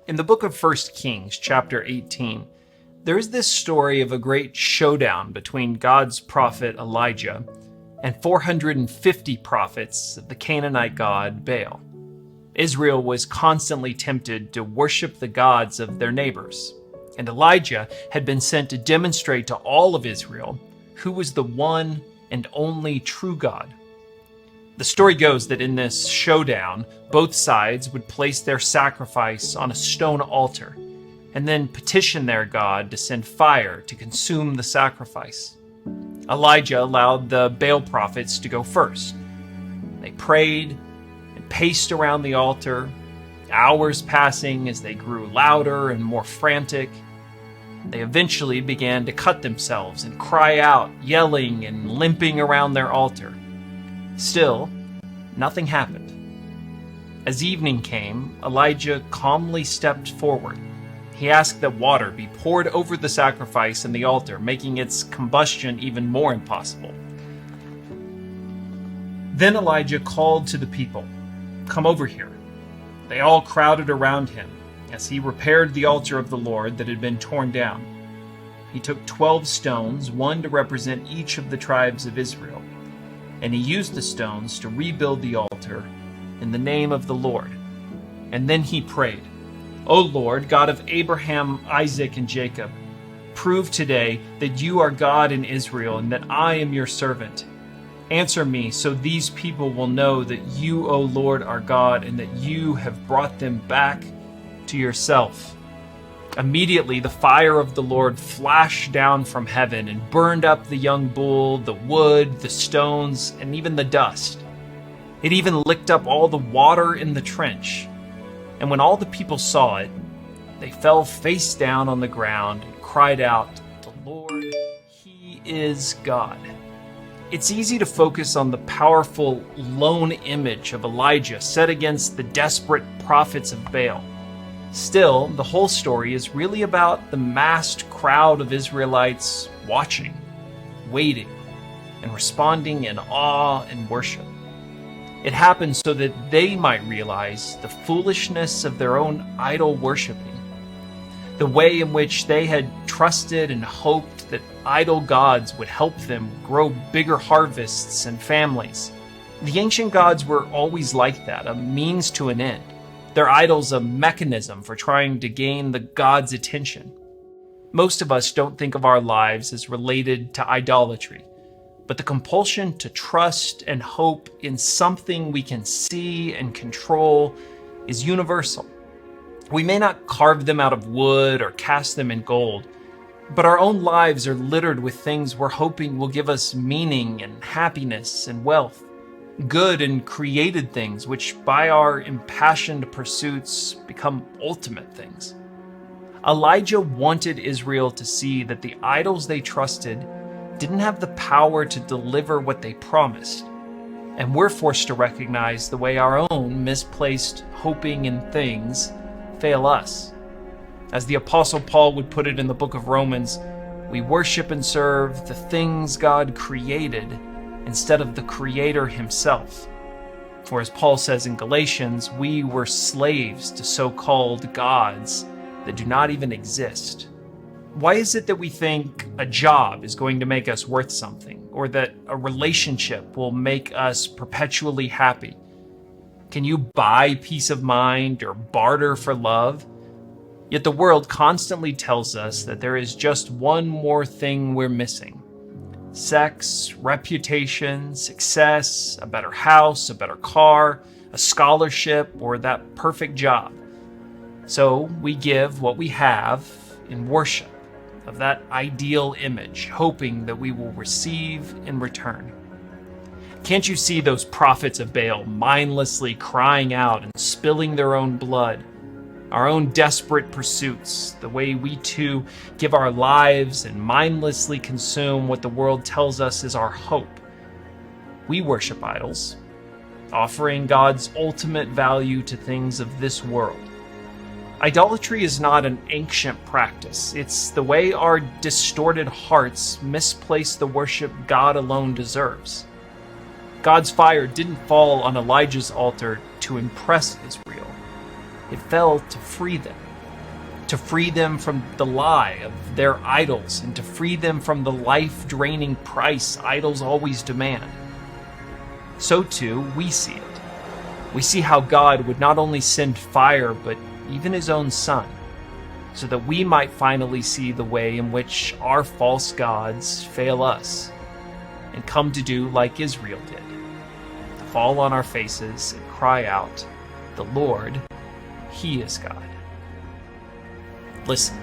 In the book of 1 Kings, chapter 18, there is this story of a great showdown between God's prophet Elijah and 450 prophets of the Canaanite god Baal. Israel was constantly tempted to worship the gods of their neighbors, and Elijah had been sent to demonstrate to all of Israel who was the one and only true God. The story goes that in this showdown, both sides would place their sacrifice on a stone altar and then petition their God to send fire to consume the sacrifice. Elijah allowed the Baal prophets to go first. They prayed and paced around the altar, hours passing as they grew louder and more frantic. They eventually began to cut themselves and cry out, yelling and limping around their altar. Still, nothing happened. As evening came, Elijah calmly stepped forward. He asked that water be poured over the sacrifice and the altar, making its combustion even more impossible. Then Elijah called to the people, "Come over here." They all crowded around him as he repaired the altar of the Lord that had been torn down. He took 12 stones, one to represent each of the tribes of Israel, and he used the stones to rebuild the altar in the name of the Lord. And then he prayed, "O Lord, God of Abraham, Isaac, and Jacob, prove today that you are God in Israel and that I am your servant. Answer me so these people will know that you, O Lord, are God and that you have brought them back to yourself." Immediately the fire of the Lord flashed down from heaven and burned up the young bull, the wood, the stones, and even the dust. It even licked up all the water in the trench. And when all the people saw it, they fell face down on the ground and cried out, "The Lord, He is God." It's easy to focus on the powerful lone image of Elijah set against the desperate prophets of Baal. Still, the whole story is really about the massed crowd of Israelites watching, waiting, and responding in awe and worship. It happened so that they might realize the foolishness of their own idol worshiping, the way in which they had trusted and hoped that idol gods would help them grow bigger harvests and families. The ancient gods were always like that, a means to an end. Their idols a mechanism for trying to gain the god's attention. Most of us don't think of our lives as related to idolatry, but the compulsion to trust and hope in something we can see and control is universal. We may not carve them out of wood or cast them in gold, but our own lives are littered with things we're hoping will give us meaning and happiness and wealth. Good and created things, which by our impassioned pursuits become ultimate things. Elijah wanted Israel to see that the idols they trusted didn't have the power to deliver what they promised. And we're forced to recognize the way our own misplaced hoping in things fail us. As the Apostle Paul would put it in the book of Romans, we worship and serve the things God created instead of the Creator himself. For as Paul says in Galatians, we were slaves to so-called gods that do not even exist. Why is it that we think a job is going to make us worth something, or that a relationship will make us perpetually happy? Can you buy peace of mind or barter for love? Yet the world constantly tells us that there is just one more thing we're missing. Sex, reputation, success, a better house, a better car, a scholarship, or that perfect job. So we give what we have in worship of that ideal image, hoping that we will receive in return. Can't you see those prophets of Baal mindlessly crying out and spilling their own blood? Our own desperate pursuits, the way we too give our lives and mindlessly consume what the world tells us is our hope. We worship idols, offering God's ultimate value to things of this world. Idolatry is not an ancient practice. It's the way our distorted hearts misplace the worship God alone deserves. God's fire didn't fall on Elijah's altar to impress Israel. It fell to free them. to free them from the lie of their idols, and to free them from the life-draining price idols always demand. So too, we see it. We see how God would not only send fire, but even his own Son, so that we might finally see the way in which our false gods fail us, and come to do like Israel did, to fall on our faces and cry out, "The Lord, he is God." Listen,